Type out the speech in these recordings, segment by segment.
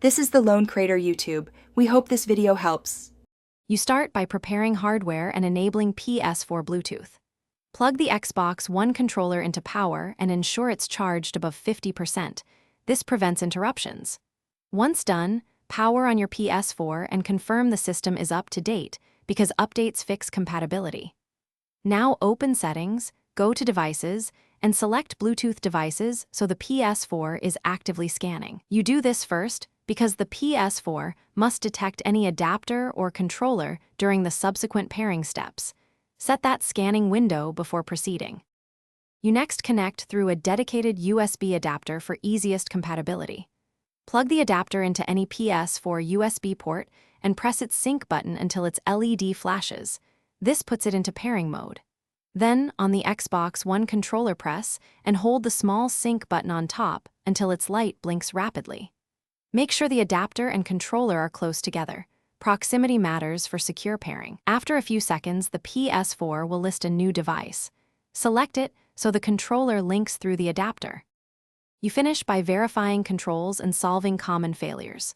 This is the Lone Crater YouTube. We hope this video helps. You start by preparing hardware and enabling Ps4 Bluetooth. Plug the Xbox One controller into power and ensure it's charged above 50%. This prevents interruptions. Once done, power on your Ps4 and confirm the system is up to date because updates fix compatibility. Now open Settings, go to Devices, and select Bluetooth devices so the Ps4 is actively scanning. You do this first because the Ps4 must detect any adapter or controller during the subsequent pairing steps. Set that scanning window before proceeding. You next connect through a dedicated USB adapter for easiest compatibility. Plug the adapter into any Ps4 USB port and press its sync button until its LED flashes. This puts it into pairing mode. Then, on the Xbox One controller, press and hold the small sync button on top until its light blinks rapidly. Make sure the adapter and controller are close together. Proximity matters for secure pairing. After a few seconds, the Ps4 will list a new device. Select it so the controller links through the adapter. You finish by verifying controls and solving common failures.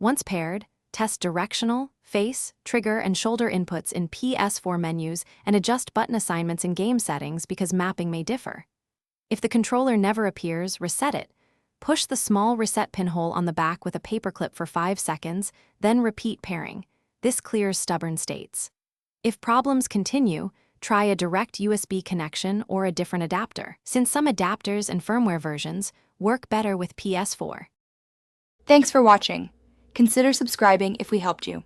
Once paired, test directional, face, trigger, and shoulder inputs in Ps4 menus and adjust button assignments in game settings because mapping may differ. If the controller never appears, reset it. Push the small reset pinhole on the back with a paperclip for 5 seconds, then repeat pairing. This clears stubborn states. If problems continue, try a direct USB connection or a different adapter, since some adapters and firmware versions work better with Ps4. Thanks for watching. Consider subscribing if we helped you.